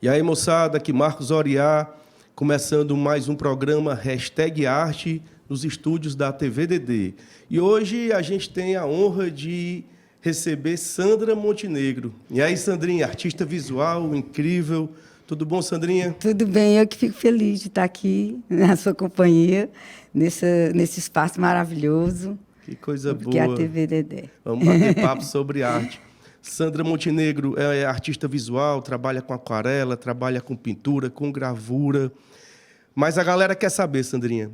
E aí, moçada, aqui Marcos Oriá, começando mais um programa #Arte nos estúdios da TVDD. E hoje a gente tem a honra de receber Sandra Montenegro. E aí, Sandrinha, artista visual, incrível. Tudo bom, Sandrinha? Tudo bem, eu que fico feliz de estar aqui na sua companhia, nesse espaço maravilhoso. Que coisa boa. Que é a TVDD. Vamos bater papo sobre arte. Sandra Montenegro é artista visual, trabalha com aquarela, trabalha com pintura, com gravura. Mas a galera quer saber, Sandrinha,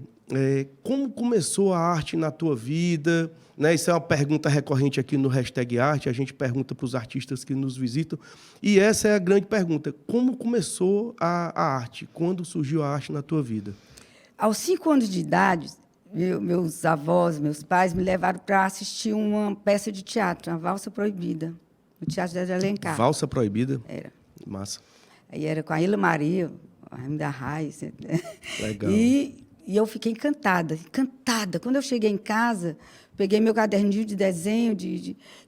como começou a arte na tua vida? Né? Isso é uma pergunta recorrente aqui no #Arte, a gente pergunta para os artistas que nos visitam. E essa é a grande pergunta, como começou a arte? Quando surgiu a arte na tua vida? Aos 5 anos de idade, meus avós, meus pais me levaram para assistir uma peça de teatro, uma Valsa Proibida, no Teatro de Alencar. Valsa Proibida? Era. Massa. Aí era com a Ilha Maria, a Rainha da Raiz. Legal. E eu fiquei encantada, encantada. Quando eu cheguei em casa, peguei meu caderninho de desenho,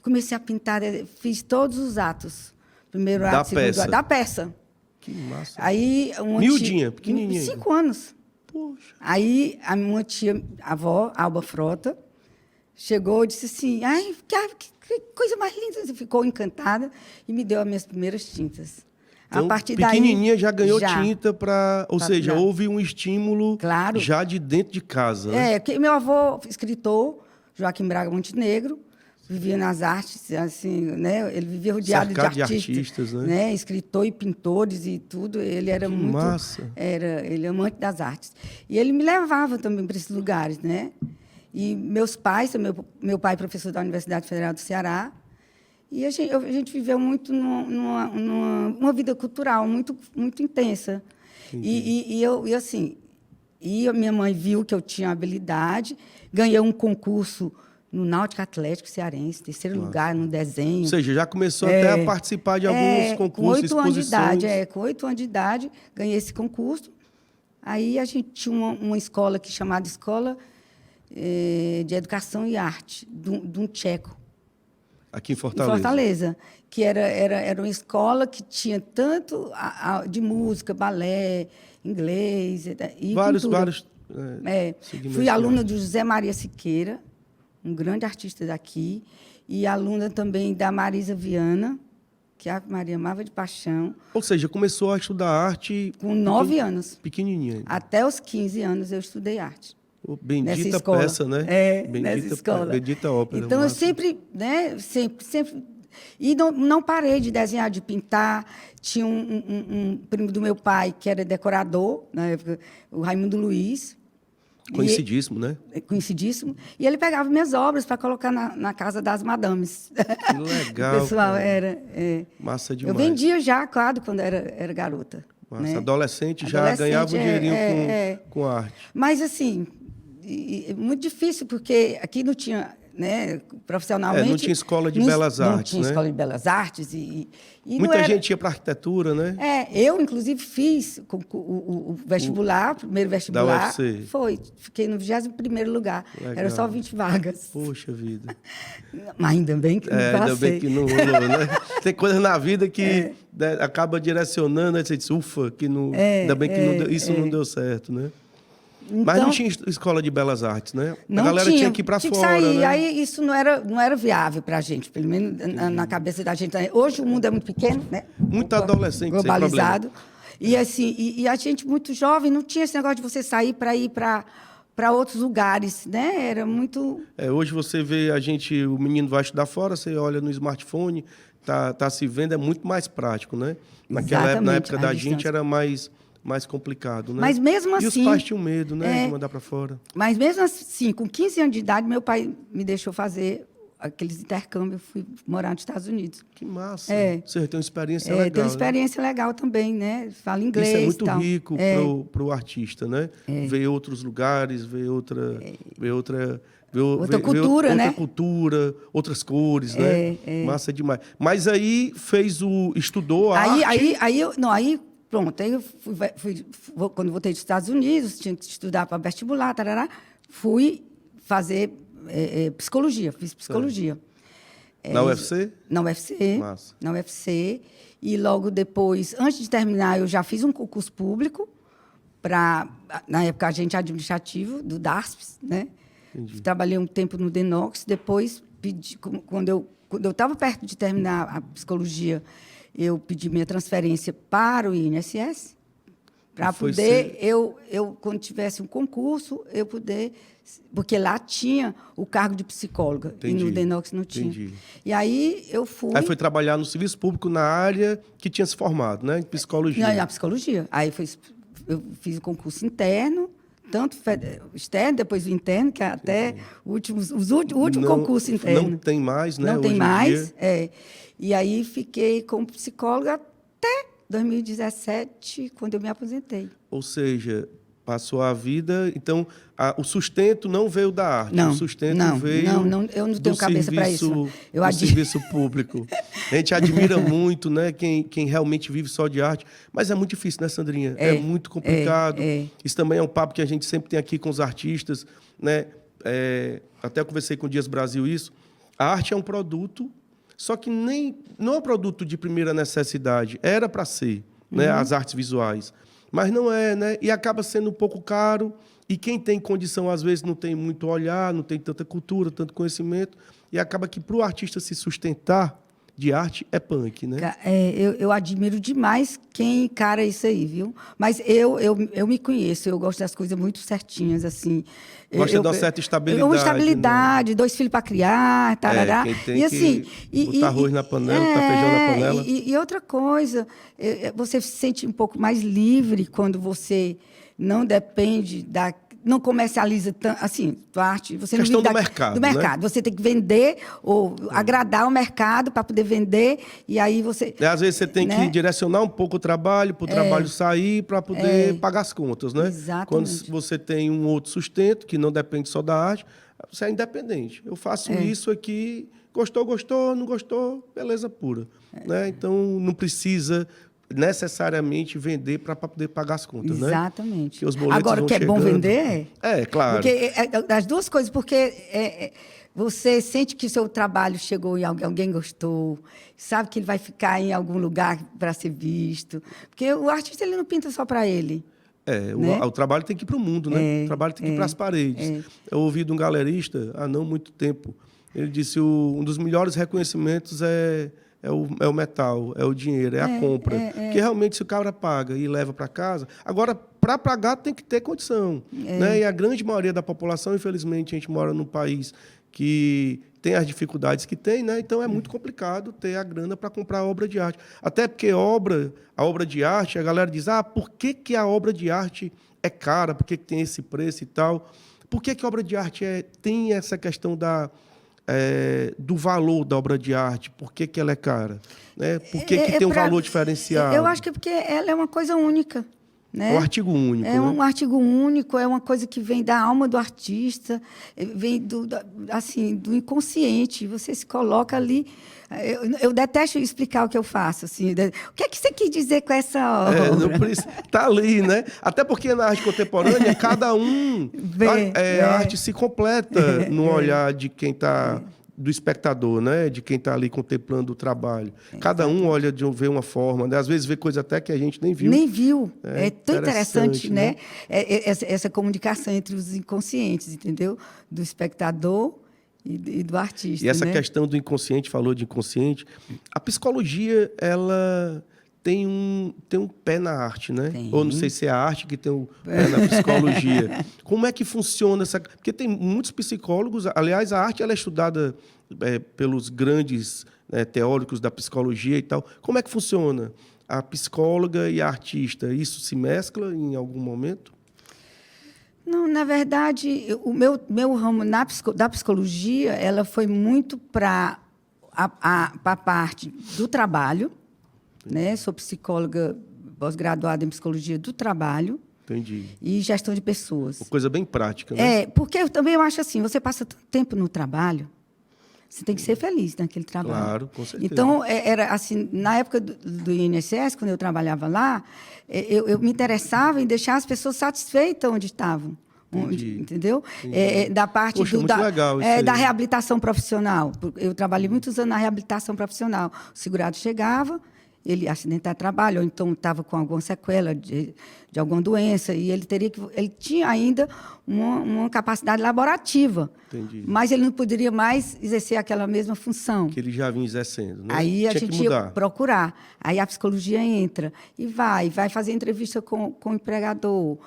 comecei a pintar, fiz todos os atos. Primeiro Da ato, segundo peça. ato. Da peça. Que massa. Aí, Miudinha, pequenininha. 5 anos. Poxa. Aí, a minha tia, a avó, Alba Frota, chegou e disse assim, ai, que coisa mais linda. Você ficou encantada e me deu as minhas primeiras tintas. Então, a partir pequenininha daí, já ganhou tinta para... Ou seja, houve um estímulo claro. Já de dentro de casa. Né? Porque meu avô, escritor, Joaquim Braga Montenegro, vivia nas artes, assim, né? Ele vivia rodeado de artistas, né? Escritor e pintores e tudo. Ele era muito... Massa. Ele é amante das artes. E ele me levava também para esses lugares, né? E meus pais, meu pai professor da Universidade Federal do Ceará, e a gente viveu muito numa vida cultural muito, muito intensa. E a minha mãe viu que eu tinha habilidade, ganhei um concurso no Náutico Atlético Cearense, 3º lugar no desenho. Ou seja, já começou até a participar de alguns concursos, exposições. Com 8 anos de idade, ganhei esse concurso. Aí a gente tinha uma escola aqui chamada Escola de Educação e Arte, de um tcheco. Aqui em Fortaleza. Em Fortaleza, que era uma escola que tinha tanto de música, balé, inglês e vários. Fui aluna do José Maria Siqueira, um grande artista daqui, e aluna também da Marisa Viana, que a Maria amava de paixão. Ou seja, começou a estudar arte... Com 9 anos. Pequenininha. Até os 15 anos eu estudei arte. Bendita peça, né? Nessa escola. Bendita ópera. Então, eu sempre... E não parei de desenhar, de pintar. Tinha um primo do meu pai, que era decorador, na época, o Raimundo Luiz. Conhecidíssimo, né? Conhecidíssimo. E ele pegava minhas obras para colocar na casa das madames. Que legal. O pessoal Massa demais. Eu vendia já quadro quando era garota. Massa. Né? Adolescente já ganhava um dinheirinho com arte. Mas, assim, muito difícil, porque aqui não tinha, né, profissionalmente... Não tinha escola de belas artes, Não tinha escola de belas artes. E muita gente ia para arquitetura, né? Eu, inclusive, fiz o vestibular, primeiro vestibular. Da UFC. Fiquei no 21º lugar. Legal. Era só 20 vagas. Poxa vida. Mas ainda bem que não passei. Ainda bem que não rolou, né? Tem coisas na vida que acaba direcionando, aí você diz, ufa, que não, ainda bem que isso não deu certo, né? Então, mas não tinha escola de belas artes, né? Não a galera tinha que ir para fora. Tinha que sair. Né? Aí isso não era viável para a gente, pelo menos na cabeça da gente. Hoje o mundo é muito pequeno, né? Muito adolescente, globalizado. E assim, e a gente muito jovem não tinha esse negócio de você sair para ir para outros lugares, né? Era muito... Hoje você vê o menino vai estudar fora, você olha no smartphone, tá se vendo, é muito mais prático, né? Na época da gente era mais complicado, né? Mas mesmo assim... E os pais tinham medo, né? De mandar para fora. Mas mesmo assim, com 15 anos de idade, meu pai me deixou fazer aqueles intercâmbios. Fui morar nos Estados Unidos. Que massa. Você tem uma experiência legal. Tem uma experiência legal também, né? Fala inglês. Isso é muito rico para o artista, né? Ver outros lugares, ver outra cultura, né? Outra cultura, outras cores, né? Massa demais. Mas aí estudou a arte... Pronto, aí eu quando voltei dos Estados Unidos, tinha que estudar para vestibular, tarará, fui fazer psicologia, fiz psicologia. Na UFC? Na UFC. Massa. Na UFC. E logo depois, antes de terminar, eu já fiz um concurso público para, na época, agente administrativo do DASPS, né? Entendi. Trabalhei um tempo no Denox, depois, quando eu estava perto de terminar a psicologia, eu pedi minha transferência para o INSS, para poder, quando tivesse um concurso, eu poder... Porque lá tinha o cargo de psicóloga, Entendi. e no Denox não tinha. Entendi. E aí eu fui... Aí foi trabalhar no serviço público na área que tinha se formado, né? Em psicologia. Não, na psicologia. Aí eu fiz o concurso interno, tanto externo, depois o interno, que é até o último concurso interno. Não tem mais, né? Não tem hoje em mais, dia. E aí fiquei como psicóloga até 2017, quando eu me aposentei. Ou seja, passou a vida... Então, o sustento não veio da arte. Não, o sustento veio eu não tenho cabeça para isso. Do serviço público. A gente admira muito, né, quem realmente vive só de arte. Mas é muito difícil, né, Sandrinha? É muito complicado. Isso também é um papo que a gente sempre tem aqui com os artistas, né? Até eu conversei com o Dias Brasil isso. A arte é um produto, só que não é um produto de primeira necessidade. Era para ser, né, as artes visuais. Mas não é, né? E acaba sendo um pouco caro. E quem tem condição, às vezes, não tem muito olhar, não tem tanta cultura, tanto conhecimento. E acaba que, para o artista se sustentar de arte, é punk, né? Eu admiro demais quem encara isso aí, viu? Mas eu me conheço, eu gosto das coisas muito certinhas, assim. Gosta de uma certa estabilidade. Uma estabilidade, né? 2 filhos para criar, tarará. Quem tem e assim, botar arroz na panela, botar feijão na panela. E outra coisa, você se sente um pouco mais livre quando você não depende não comercializa tanto, assim, tua arte... Você questão não do mercado, do mercado. Né? Você tem que vender ou agradar o mercado para poder vender, e aí você... Às vezes você tem que direcionar um pouco o trabalho, para o trabalho sair, para poder pagar as contas, né? Exatamente. Quando você tem um outro sustento, que não depende só da arte, você é independente. Eu faço isso aqui, gostou, não gostou, beleza pura. Né? Então, não precisa... necessariamente vender para poder pagar as contas, Exatamente. Né? Os boletos agora, o que é bom vender claro. Porque as duas coisas, porque você sente que o seu trabalho chegou e alguém gostou, sabe que ele vai ficar em algum lugar para ser visto. Porque o artista ele não pinta só para ele. Né? O trabalho tem que ir para o mundo, né? O trabalho tem que ir para as paredes. Eu ouvi de um galerista, há não muito tempo, ele disse um dos melhores reconhecimentos é o metal, é o dinheiro, é a compra. Porque realmente, se o cara paga e leva para casa... Agora, para pagar, tem que ter condição. Né? E a grande maioria da população, infelizmente, a gente mora num país que tem as dificuldades que tem, né? Então é muito complicado ter a grana para comprar a obra de arte. Até porque a obra de arte, a galera diz, por que a obra de arte é cara? Por que tem esse preço e tal? Por que a obra de arte tem essa questão do valor da obra de arte? Por que ela é cara? Né? Por que tem um valor diferenciado? Eu acho que é porque ela é uma coisa única. Né? É um artigo único. Um artigo único, é uma coisa que vem da alma do artista, vem do inconsciente. Você se coloca ali. Eu detesto explicar o que eu faço. Assim, o que é que você quis dizer com essa obra? Está ali, né? Até porque na arte contemporânea, cada um... a arte se completa no olhar de quem está... do espectador, né? De quem está ali contemplando o trabalho. Cada um olha vê uma forma, né? Às vezes vê coisa até que a gente nem viu. Nem viu. É tão interessante, né? Essa comunicação entre os inconscientes, entendeu? Do espectador e do artista. E essa questão do inconsciente, falou de inconsciente, a psicologia, ela tem um pé na arte, né? Tem. Ou não sei se é a arte que tem o pé na psicologia. Como é que funciona essa... Porque tem muitos psicólogos... Aliás, a arte ela é estudada pelos grandes teóricos da psicologia e tal. Como é que funciona a psicóloga e a artista? Isso se mescla em algum momento? Não, na verdade, o meu ramo da psicologia ela foi muito para a parte do trabalho. Né? Sou psicóloga pós-graduada em psicologia do trabalho. Entendi. E gestão de pessoas. Uma coisa bem prática, né? Porque eu também acho assim, você passa tanto tempo no trabalho, você tem que ser feliz naquele trabalho. Claro, com certeza. Então, era assim, na época do INSS, quando eu trabalhava lá, eu me interessava em deixar as pessoas satisfeitas onde estavam. Entendi. Entendeu? Entendi. Da parte Poxa, muito legal isso aí. da reabilitação profissional. Eu trabalhei muitos anos na reabilitação profissional. O segurado chegava, ele acidentar trabalho, ou então estava com alguma sequela de alguma doença, e ele tinha ainda uma capacidade laborativa. Entendi. Mas ele não poderia mais exercer aquela mesma função. Que ele já vinha exercendo, né? Aí a Tinha gente que ia mudar. procurar. Aí a psicologia entra e vai fazer entrevista com o empregador,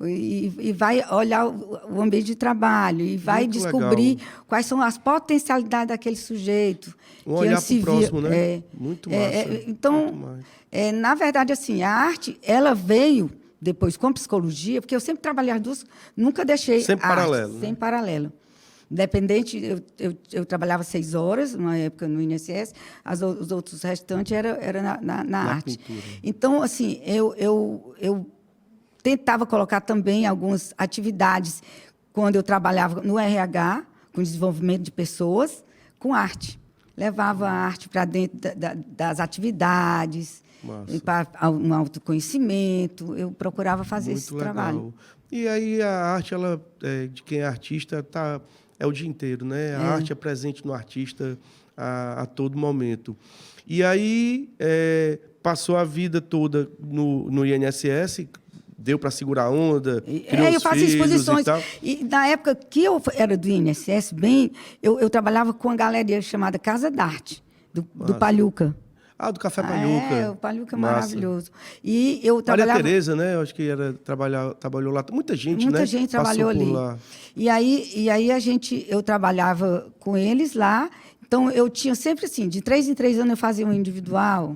e vai olhar o ambiente de trabalho, e vai Muito descobrir legal. quais são as potencialidades daquele sujeito. Um que olhar antes se pro via- próximo, né? Muito massa. Então, muito massa. na verdade, assim, a arte, ela veio depois com psicologia, porque eu sempre trabalhei as duas, nunca deixei Sempre a arte, paralelo, né? sempre paralelo. Independente, eu trabalhava 6 horas, numa época no INSS, os outros restantes era na arte. pintura. Então, assim, eu tentava colocar também algumas atividades, quando eu trabalhava no RH, com desenvolvimento de pessoas, com arte. Levava a arte para dentro das atividades, Massa. para um autoconhecimento. Eu procurava fazer Muito esse legal. trabalho. E aí a arte, ela, de quem é artista, é o dia inteiro, né? A arte é presente no artista a todo momento. E aí passou a vida toda no INSS, deu para segurar a onda, criou Eu os fazia filhos exposições. e tal. E na época que eu era do INSS, eu trabalhava com uma galeria chamada Casa d'Arte, do Palhuca. Ah, do Café Palhuca. O Palhuca é Massa. maravilhoso. E eu Maria trabalhava... Tereza, né? Eu acho que trabalhou lá. Muita gente, né? Muita gente trabalhou Passou ali. por lá. E aí eu trabalhava com eles lá. Então, eu tinha sempre assim, de 3 em 3 anos eu fazia um individual,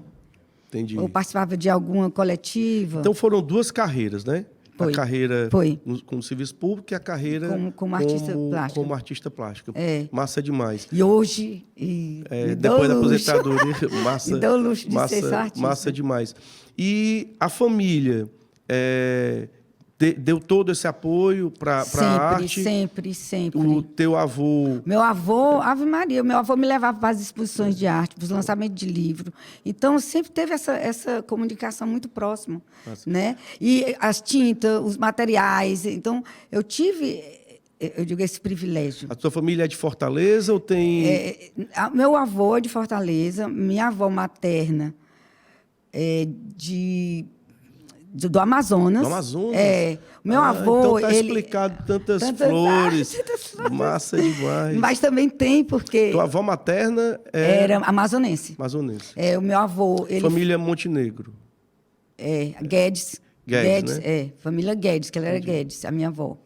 Entendi. ou participava de alguma coletiva. Então foram 2 carreiras, né? Foi. A carreira Foi. como serviço público e a carreira Como artista plástica. como artista plástica. É. Massa demais. E hoje... me dou Depois da luxo. aposentadoria, massa. Me dou o luxo de ser só artista. Massa demais. E a família deu todo esse apoio para a arte? Sempre. O teu avô... Meu avô, Ave Maria, meu avô me levava para as exposições de arte, para os lançamentos de livro. Então, sempre teve essa comunicação muito próxima. Né? E as tintas, os materiais. Então, eu tive, eu digo, esse privilégio. A tua família é de Fortaleza ou tem... Meu avô é de Fortaleza, minha avó materna é do Amazonas. Do Amazonas? Meu avô... Então está ele, explicado tantas flores. Massa demais. Mas também tem, porque... Tua avó materna era amazonense. amazonense. O meu avô... Família Montenegro. Guedes. Guedes, né? Família Guedes, que ela era Guedes, a minha avó.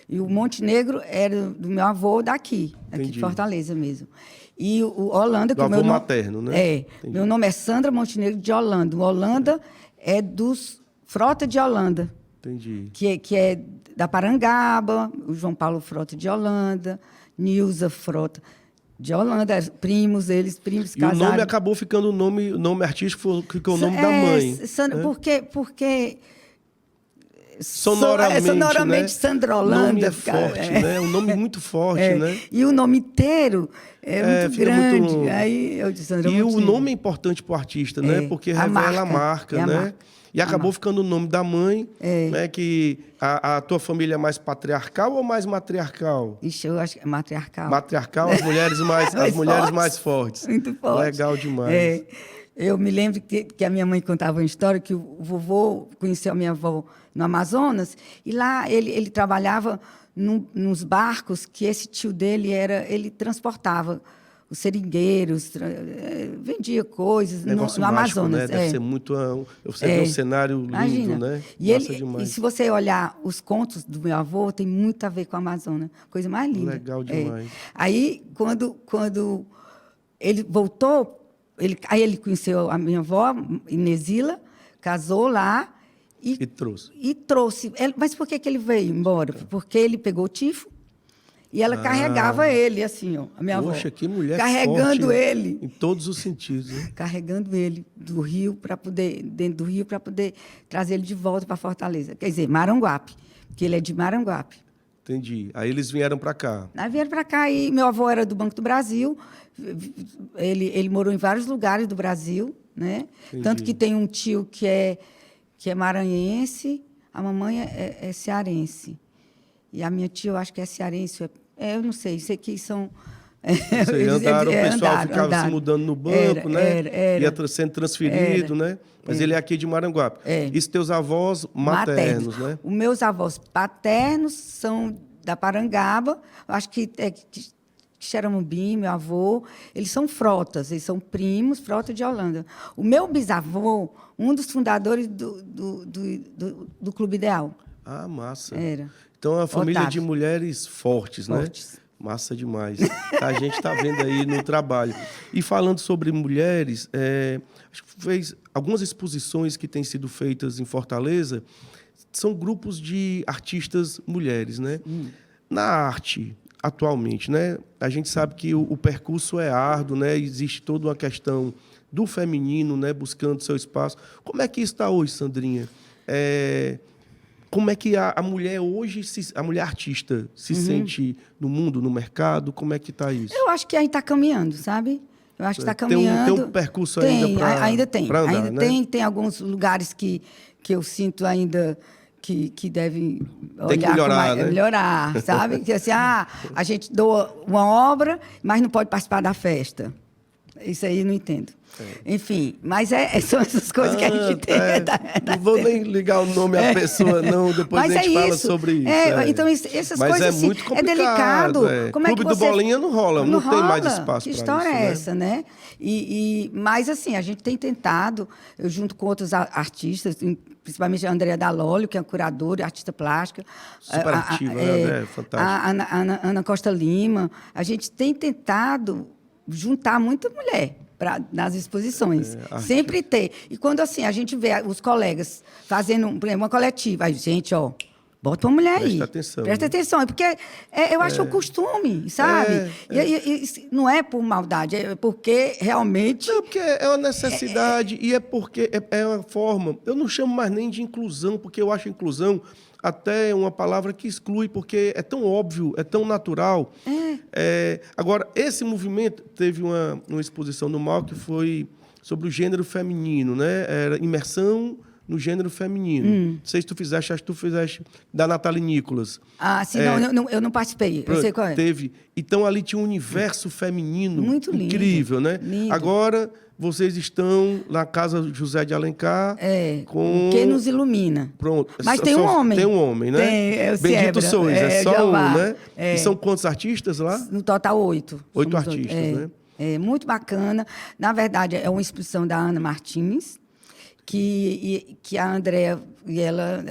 E o Montenegro era do meu avô daqui de Fortaleza mesmo. E o Holanda... Do avô materno, né? Meu nome é Sandra Montenegro de Holanda. O Holanda é dos Frota de Holanda. Entendi. Que é da Parangaba, o João Paulo Frota de Holanda, Nilza Frota de Holanda, primos E casados. o nome acabou ficando o nome artístico, ficou o nome da mãe. Porque sonoramente, né? Sandra O Holanda. nome é forte, né? Um nome muito forte, né? E o nome inteiro é muito fica grande. muito longo. Aí eu disse, Sandra E o Montenegro. nome é importante para o artista, né? Porque revela a marca, né? marca. E acabou ficando o nome da mãe, né? Que a tua família é mais patriarcal ou mais matriarcal? Ixi, eu acho que é matriarcal. Matriarcal, as mulheres mais fortes. Muito fortes. Legal demais. Eu me lembro que a minha mãe contava uma história que o vovô conheceu a minha avó no Amazonas, e lá ele trabalhava nos barcos que esse tio dele ele transportava os seringueiros, vendia coisas no Mágico, Amazonas. Né? Deve ser muito... Você vê um cenário lindo, Imagina. né? E se você olhar os contos do meu avô, tem muito a ver com a Amazônia. Coisa mais linda. Legal demais. Aí, quando ele voltou, aí ele conheceu a minha avó, Inesila, casou lá e trouxe. Mas por que ele veio embora? Porque ele pegou tifo. E ela carregava ele, assim, ó, a minha avó. Poxa, que mulher carregando forte, ele. Em todos os sentidos. Né? Carregando ele dentro do rio, para poder trazer ele de volta para Fortaleza. Quer dizer, Maranguape, porque ele é de Maranguape. Entendi. Aí eles vieram para cá. Aí vieram para cá e meu avô era do Banco do Brasil. Ele morou em vários lugares do Brasil, né? Entendi. Tanto que tem um tio que é maranhense, a mamãe é cearense. E a minha tia, eu acho que é cearense, eu não sei, sei que são... Vocês andaram, o pessoal ficava andaram. se mudando no banco, né? Era. Ia sendo transferido, né? Mas ele é aqui de Maranguape. Isso teus avós maternos, né? Os meus avós paternos são da Parangaba, eu acho que é Xeramubim, meu avô, eles são Frotas, eles são primos, Frota de Holanda. O meu bisavô, um dos fundadores do Clube Ideal. Ah, massa. Era. Então, é uma família Otávio. de mulheres fortes, né? Massa demais. A gente está vendo aí no trabalho. E falando sobre mulheres, acho que fez algumas exposições que têm sido feitas em Fortaleza, são grupos de artistas mulheres, né? Na arte, atualmente, né? A gente sabe que o percurso é árduo, né? Existe toda uma questão do feminino, né? Buscando seu espaço. Como é que está hoje, Sandrinha? Como é que a mulher hoje, a mulher artista, se sente no mundo, no mercado? Como é que está isso? Eu acho que aí está caminhando, sabe? Eu acho que está caminhando. Tem um percurso ainda para ainda tem. Pra andar, ainda né? tem alguns lugares que eu sinto ainda que devem olhar Tem que melhorar, né? melhorar, sabe? Que assim, a gente doa uma obra, mas não pode participar da festa. Isso aí eu não entendo. Enfim, mas são essas coisas que a gente tem. Não vou nem ligar o nome à pessoa, não. Depois mas a gente fala isso. sobre isso. Então, essas mas coisas é assim, muito complicado. é delicado. Como Clube é que do você... Bolinha não rola, não tem mais espaço para isso. Que história é essa, né? Mas, assim, a gente tem tentado, eu junto com outros artistas, principalmente a Andrea Dalólio, que é curadora, artista plástica. Super ativa, né? Fantástica. A Ana Costa Lima. A gente tem tentado juntar muita mulher nas exposições. Sempre ter. E quando assim, a gente vê os colegas fazendo, por exemplo, uma coletiva, aí, gente, bota uma mulher aí. Presta atenção. Porque eu acho o costume, sabe? E não é por maldade, é porque realmente... Não, porque é uma necessidade e é porque é uma forma... Eu não chamo mais nem de inclusão, porque eu acho inclusão até uma palavra que exclui, porque é tão óbvio, é tão natural. Agora, esse movimento teve uma exposição no MAU que foi sobre o gênero feminino, né? Era imersão no gênero feminino. Não sei se tu fizeste, acho que tu fizeste da Nathalie Nicolas. Sim, não, eu não participei. Eu sei qual é. Teve. Então, ali tinha um universo feminino muito lindo, incrível, né? Lindo. Agora, vocês estão na Casa José de Alencar com... O que nos ilumina. Pronto. Mas tem um homem. Tem um homem, né? Tem, o Bendito sois, só Jeová. um, né? E são quantos artistas lá? No total, 8. 8 artistas, né? É muito bacana. Na verdade, é uma exposição da Ana Martins, que a Andrea e ela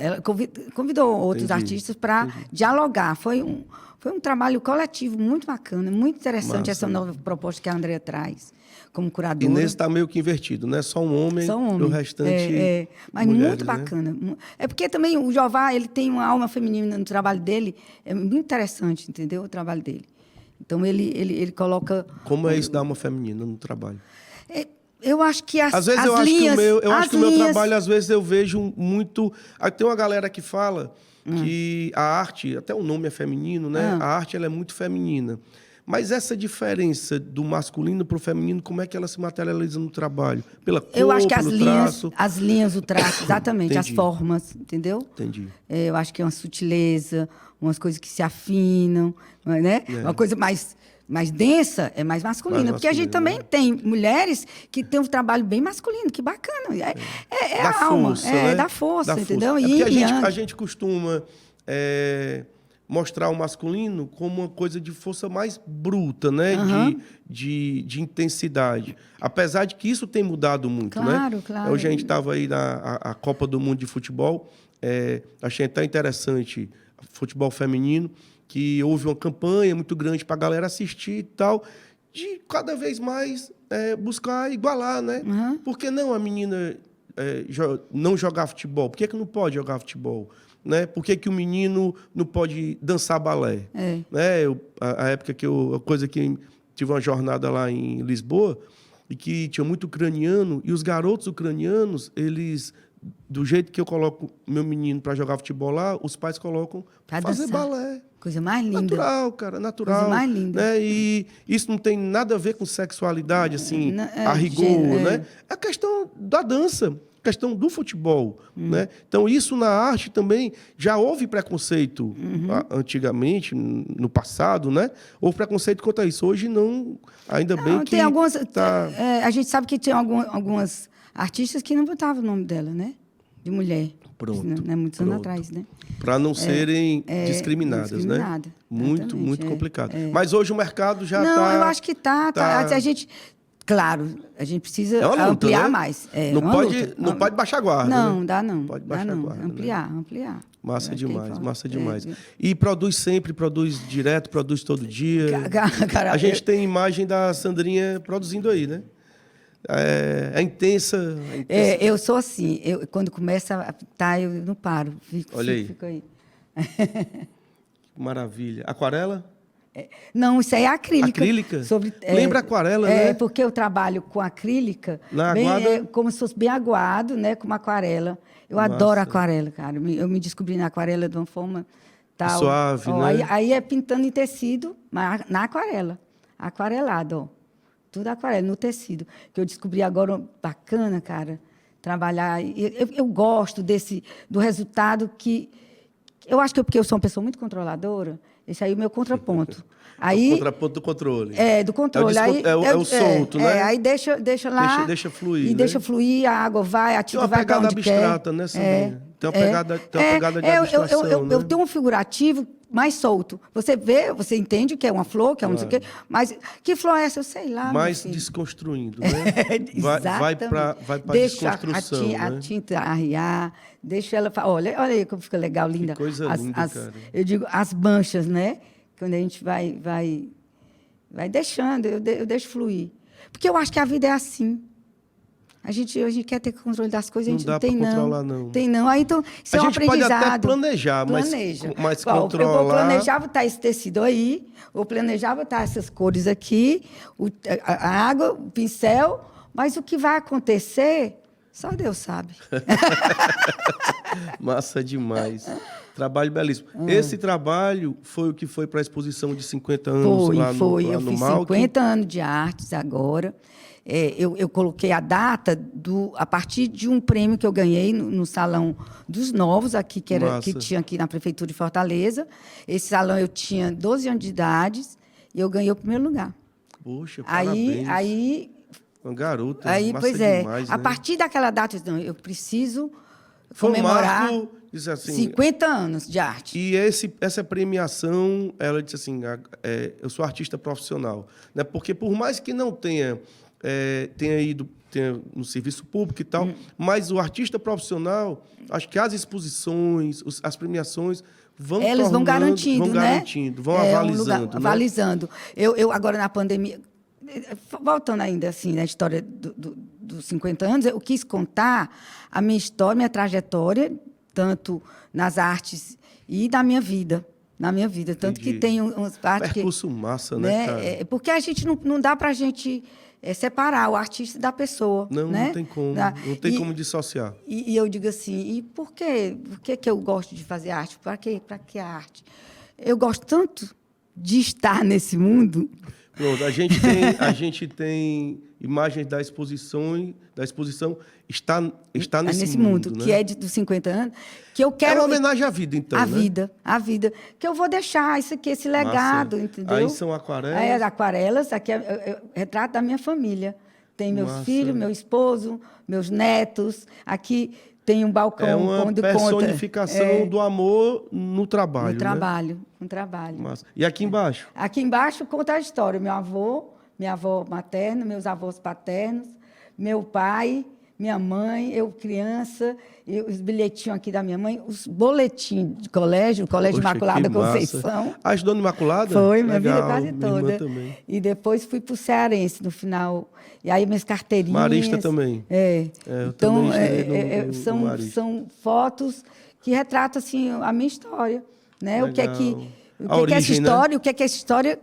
convidou outros artistas para dialogar. Foi um trabalho coletivo muito bacana, muito interessante. Essa nova proposta que a Andrea traz como curadora. E nesse está meio que invertido, né? Só um homem, e o restante mas mulheres, muito bacana. É porque também o Jeová, ele tem uma alma feminina no trabalho dele. É muito interessante, entendeu? O trabalho dele. Então, ele coloca... Como é isso da alma feminina no trabalho? Eu acho que às vezes eu acho que o meu trabalho, às vezes eu vejo muito... Tem uma galera que fala que a arte, até o nome é feminino, né? A arte ela é muito feminina. Mas essa diferença do masculino para o feminino, como é que ela se materializa no trabalho? Pela cor, eu acho que pelo traço? As linhas, o traço, exatamente, as formas, entendeu? Entendi. Eu acho que é uma sutileza, umas coisas que se afinam, né? Uma coisa mais densa é mais masculina. Porque a gente também tem mulheres que têm um trabalho bem masculino, que bacana. É a alma, né? da força, entendeu? Porque a gente costuma mostrar o masculino como uma coisa de força mais bruta, né? De intensidade. Apesar de que isso tem mudado muito, né? Claro. Hoje a gente estava aí na Copa do Mundo de Futebol. Achei até interessante futebol feminino, que houve uma campanha muito grande para a galera assistir e tal, de cada vez mais buscar igualar, né? Por que não a menina não jogar futebol? Por que não pode jogar futebol? Né? Por que o menino não pode dançar balé? A época que tive uma jornada lá em Lisboa, e que tinha muito ucraniano, e os garotos ucranianos, eles do jeito que eu coloco meu menino para jogar futebol lá, os pais colocam Pra fazer dançar. balé. Coisa mais linda. Natural, cara, natural. Coisa mais linda. Né? E isso não tem nada a ver com sexualidade, assim, a rigor, gênero, né? É a questão da dança, questão do futebol, né? Então, isso na arte também já houve preconceito antigamente, no passado, né? Houve preconceito quanto a isso. Hoje não, ainda bem que tem algumas, tá... a gente sabe que tem algumas artistas que não botavam o nome dela, né? De mulher. Pronto, Isso, né? Muitos anos atrás, né? Para não serem discriminadas, discriminada, né? Muito, exatamente, muito complicado. Mas hoje o mercado já Não, está... eu acho que tá. A gente, claro, a gente precisa É uma luta, ampliar né? mais. Não pode baixar a guarda, não, né? dá não. Pode dá baixar a não. guarda, né? Ampliar. Massa demais, falta. massa demais. E produz sempre, produz direto, produz todo dia. Cara, A gente tem imagem da Sandrinha produzindo aí, né? É intensa. eu sou assim, quando começa a apitar, eu não paro. Fico aí. Maravilha. Aquarela? Não, isso aí é acrílica. Acrílica? Lembra aquarela, né? É, porque eu trabalho com acrílica, Na bem, aguada? como se fosse bem aguado, né? Como aquarela. Eu Massa. adoro aquarela, cara. Eu me descobri na aquarela de uma forma tal. Suave, né? Aí é pintando em tecido, mas na aquarela. Aquarelado, ó. Tudo aquarela, no tecido. Que eu descobri agora, bacana, cara, trabalhar. Eu gosto do resultado que... Eu acho que porque eu sou uma pessoa muito controladora, esse aí é o meu contraponto. Aí, o contraponto do controle. Do controle. É o solto, né? Aí deixa lá. Deixa fluir. E né? deixa fluir, a água vai, a tinta vai para onde quer. Tem uma pegada abstrata, né, Sandrinha? Tem uma pegada de abstração, né? Eu tenho um figurativo mais solto. Você vê, você entende que é uma flor, que é um não sei o quê, mas que flor é essa? Eu sei lá. Mais desconstruindo, né? Vai para a deixa desconstrução, a né? tinta arriar, deixa ela... Olha aí como fica legal, linda. Que coisa linda, cara. Eu digo, as manchas, né? Quando a gente vai deixando, eu deixo fluir. Porque eu acho que a vida é assim. A gente quer ter controle das coisas, a gente não tem, não. Não dá para controlar, não. Tem, não. Aí, então, isso é um aprendizado. A gente pode até planejar, mas controlar... Eu vou planejar botar esse tecido aí, vou planejar botar essas cores aqui, a água, o pincel, mas o que vai acontecer, só Deus sabe. Massa demais. Trabalho belíssimo. Esse trabalho foi o que foi para a exposição de 50 anos lá no Eu fiz 50 anos de artes agora. Eu coloquei a data a partir de um prêmio que eu ganhei no Salão dos Novos, aqui, que tinha aqui na Prefeitura de Fortaleza. Esse salão eu tinha 12 anos de idade e eu ganhei o primeiro lugar. Poxa, parabéns. Uma garota, massa demais, a né? partir daquela data, eu preciso foi comemorar um marco, diz assim, 50 anos de arte. E essa premiação, ela disse assim, eu sou artista profissional. Né? Porque por mais que não tenha ido no serviço público e tal, mas o artista profissional, acho que as exposições, as premiações elas vão garantindo, vão avalizando. Né? Avalizando. Eu agora, na pandemia, voltando ainda assim na história dos 50 anos, eu quis contar a minha história, minha trajetória, tanto nas artes e na minha vida. Tanto que tem umas partes percurso massa, né, cara? Porque a gente não dá para a gente separar o artista da pessoa. Não, né? Não tem como. Não tem como dissociar. E eu digo assim, e por quê? Por que eu gosto de fazer arte? Para que a arte? Eu gosto tanto de estar nesse mundo. Pronto, a gente tem imagens da exposição está nesse mundo, né? Que é dos 50 anos, que eu quero... É uma homenagem à vida, então, a né? vida, que eu vou deixar isso aqui, esse legado, massa. Entendeu? Aí são aquarelas? Aí as aquarelas, aqui é o retrato da minha família. Tem meus filhos, meu esposo, meus netos, aqui... Tem um balcão é uma onde personificação do amor no trabalho. No trabalho. Massa. E aqui embaixo? Aqui embaixo conta a história. Meu avô, minha avó materna, meus avós paternos, meu pai, minha mãe, eu criança, os bilhetinhos aqui da minha mãe, os boletins de colégio, Colégio Imaculada Conceição. Ajudou no Imaculada? Foi, minha vida quase minha toda. Irmã também. E depois fui para o Cearense no final. E aí minhas carteirinhas. Marista também. Eu então, são fotos que retratam assim, a minha história. Né? O que é essa história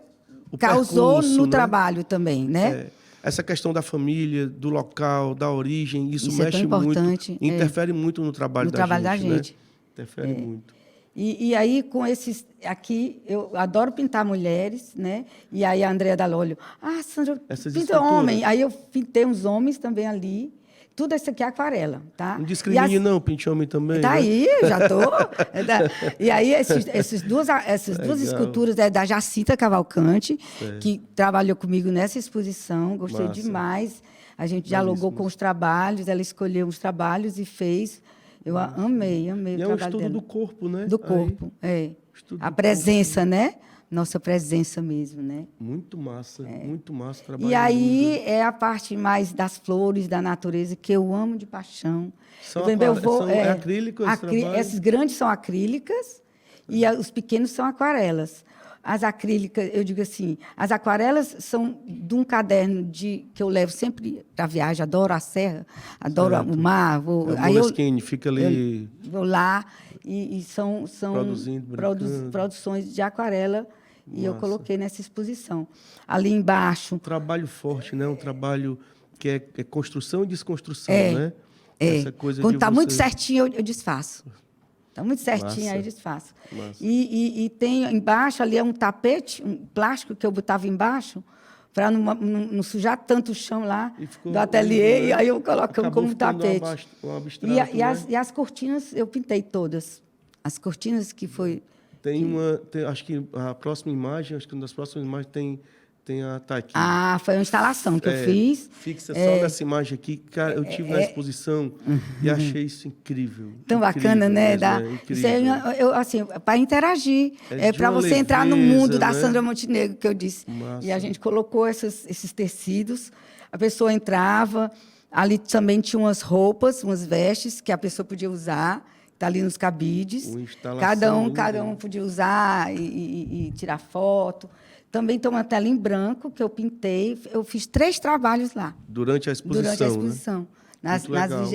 causou no trabalho também, né? essa questão da família, do local, da origem, isso Isso é mexe tão muito, importante, interfere muito no trabalho no trabalho da né? gente. Interfere muito. E aí, com esses... Aqui, eu adoro pintar mulheres, né? E aí, a Andrea Dalólio, Sandra, Essas pinta esculturas. homem. Aí, eu pintei uns homens também ali. Tudo isso aqui é aquarela, tá? Não discrimine, não, pinte homem também, Tá né? aí, eu já tô. E aí, essas duas esculturas é da Jacinta Cavalcante, que trabalhou comigo nessa exposição. Gostei Massa. demais. A gente dialogou com os trabalhos, ela escolheu os trabalhos e fez. Eu amei E o é um trabalho estudo dela. do corpo, né? Do corpo, Estudo A do presença, né? Nossa presença mesmo, né? muito massa o trabalho. E aí é a parte mais das flores, da natureza, que eu amo de paixão. São acrílicos esse trabalho? Essas grandes são acrílicas e os pequenos são aquarelas. As acrílicas, eu digo assim, as aquarelas são de um caderno que eu levo sempre para viagem, adoro a serra, adoro o mar. Aí fica ali... Eu vou lá e são produções de aquarela. E eu coloquei nessa exposição. Ali embaixo... Um trabalho forte, né? Um trabalho que é construção e desconstrução, né? Essa coisa Quando de está muito certinho, eu desfaço. Está muito certinho, Massa. aí eu desfaço. Massa. E tem embaixo, ali é um tapete, um plástico que eu botava embaixo, para não sujar tanto o chão lá do ateliê, né? E aí eu colocamos como tapete. E as cortinas, eu pintei todas. As cortinas que foi... acho que a próxima imagem, acho que uma das próximas imagens tá aqui. Foi uma instalação que eu fiz. Fixa só nessa imagem aqui. Cara, eu tive na exposição e achei isso incrível. Tão bacana, né? Isso assim, para interagir. Para você entrar no mundo da Sandra Montenegro, que eu disse. Massa. E a gente colocou esses tecidos. A pessoa entrava. Ali também tinha umas roupas, umas vestes que a pessoa podia usar. Está ali nos cabides. Cada um podia usar e tirar foto. Também tem uma tela em branco que eu pintei. Eu fiz 3 trabalhos lá. Durante a exposição. Né?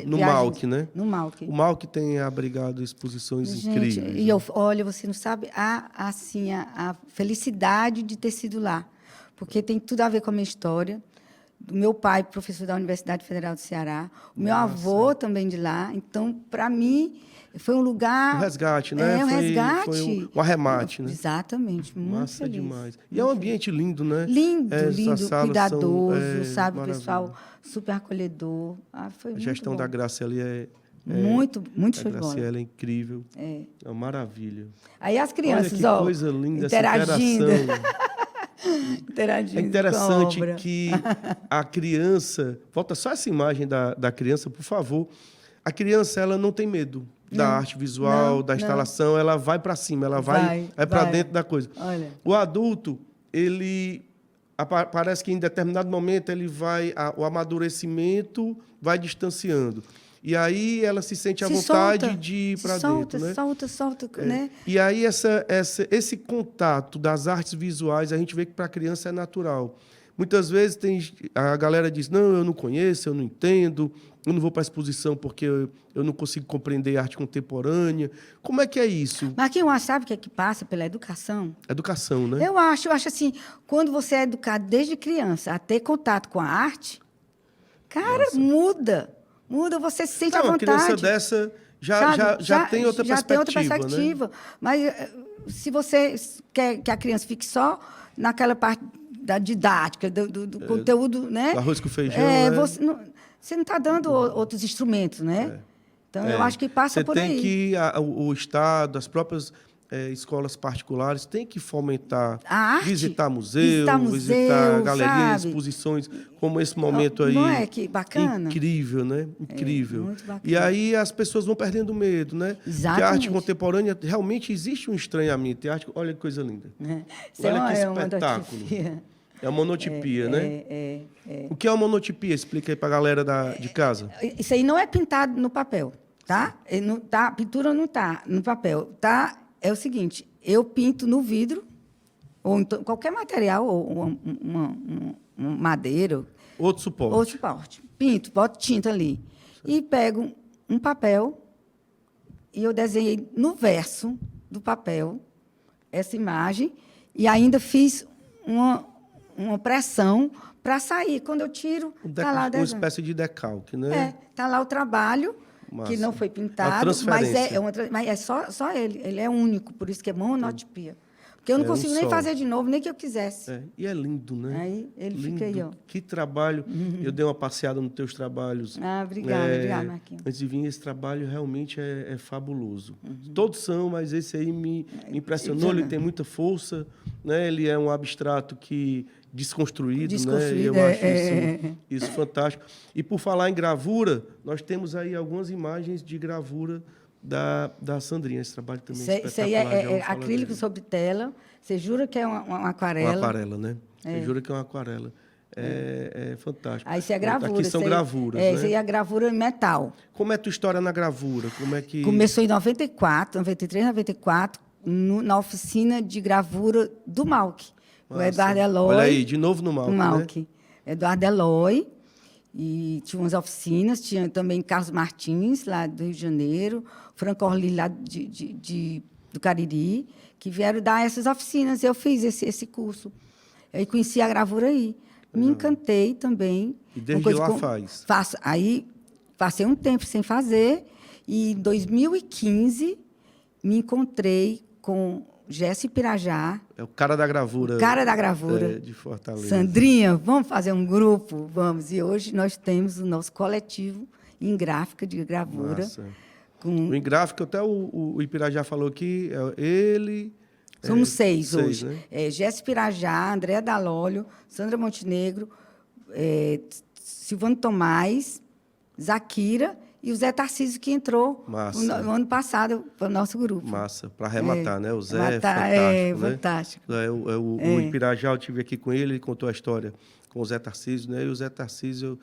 No Malc, né? No Malc. O Malc tem abrigado exposições incríveis. E olha, você não sabe a felicidade de ter sido lá. Porque tem tudo a ver com a minha história. Do meu pai, professor da Universidade Federal do Ceará. O meu avô também de lá. Então, para mim... Foi um lugar... Um resgate, né? Um resgate. Foi um arremate, né? Exatamente, muito Massa feliz. demais. E é um ambiente lindo, né? Lindo, cuidadoso, sabe? O maravilha. pessoal super acolhedor. Foi a gestão muito bom. da Graciela muito show de bola. A Graciela é incrível. É uma maravilha. Aí as crianças, olha que coisa linda interagindo. Essa interação. Interagindo. É interessante que a criança... Volta só essa imagem da criança, por favor. A criança, ela não tem medo da arte visual, da instalação, ela vai para cima, ela vai para dentro da coisa. Olha. O adulto, ele parece que em determinado momento o amadurecimento vai distanciando. E aí ela se sente à vontade de ir para dentro, né? Solta, né? E aí esse contato das artes visuais, a gente vê que para a criança é natural. Muitas vezes a galera diz, não, eu não conheço, eu não entendo, eu não vou para a exposição porque eu não consigo compreender arte contemporânea. Como é que é isso? Marquinhos, sabe o que é que passa pela educação? Educação, né? Eu acho assim, quando você é educado desde criança a ter contato com a arte, cara, muda, você se sente à vontade. Uma criança dessa já tem outra perspectiva. Já tem outra perspectiva. Né? Mas se você quer que a criança fique só naquela parte da didática, do conteúdo, né? Arroz com feijão, né? Você não está dando outros instrumentos, né? Então, eu acho que passa por aí. Você tem que... O Estado, as próprias escolas particulares têm que fomentar, a arte, visitar visitar galerias, exposições, como esse momento aí. Não é que bacana? Incrível, né? Incrível. Muito bacana. E aí as pessoas vão perdendo medo, né? Exatamente. Porque a arte contemporânea, realmente existe um estranhamento. Olha que coisa linda. Olha que espetáculo. É uma monotipia, né? O que é uma monotipia? Explica aí para a galera de casa. Isso aí não é pintado no papel, tá? A pintura não está no papel. É o seguinte, eu pinto no vidro, ou então, qualquer material, ou uma madeira. Outro suporte. Pinto, boto tinta ali. Certo. E pego um papel e eu desenhei no verso do papel essa imagem e ainda fiz uma pressão para sair. Quando eu tiro, está lá o Uma desenho. espécie de decalque, né? Está lá o trabalho, Massa. que não foi Uma pintado, mas transferência. mas é só ele. Ele é único, por isso que é monotipia. Porque eu não É um consigo nem só. fazer de novo, nem que eu quisesse. E é lindo, né? Aí ele lindo. fica aí, ó. Que trabalho. Eu dei uma passeada nos teus trabalhos. Obrigada, Marquinhos. Antes de vir, esse trabalho realmente é fabuloso. Todos são, mas esse aí me impressionou. Ele tem muita força, né? Ele é um abstrato desconstruído, né? E eu acho isso fantástico. E por falar em gravura, nós temos aí algumas imagens de gravura da Sandrinha. Esse trabalho também é espetacular. Isso aí é acrílico sobre tela. Você jura que é uma aquarela? Uma aquarela, né? Você jura que é uma aquarela. É fantástico. Aí isso é gravura. Aqui são gravuras, né? Isso aí é gravura em metal. Como é a tua história na gravura? Como é que... Começou em 93, 94, na oficina de gravura do Malc. O Eduardo Eloy. Olha aí, de novo no Malc, Malc. né? Eduardo Eloy. E tinha umas oficinas, tinha também Carlos Martins, lá do Rio de Janeiro, Franco Orli, lá do Cariri, que vieram dar essas oficinas. Eu fiz esse curso. Aí conheci a gravura aí. Me encantei também. E desde lá faz? Aí passei um tempo sem fazer, e em 2015 me encontrei com Jesse Pirajá. É o cara da gravura. O cara da gravura. De Fortaleza. Sandrinha, vamos fazer um grupo? Vamos. E hoje nós temos o nosso coletivo em gráfica de gravura. Massa. O em gráfica, até o Ipirajá falou aqui, ele... Somos seis hoje. Né? Jesse Pirajá, Andréa Dalólio, Sandra Montenegro, Silvano Tomás, Zaquira e o Zé Tarcísio, que entrou no ano passado para o nosso grupo. Massa, para arrematar, né? O Zé fantástico. O Ipirajá, eu estive aqui com ele contou a história com o Zé Tarcísio, né? E o Zé Tarcísio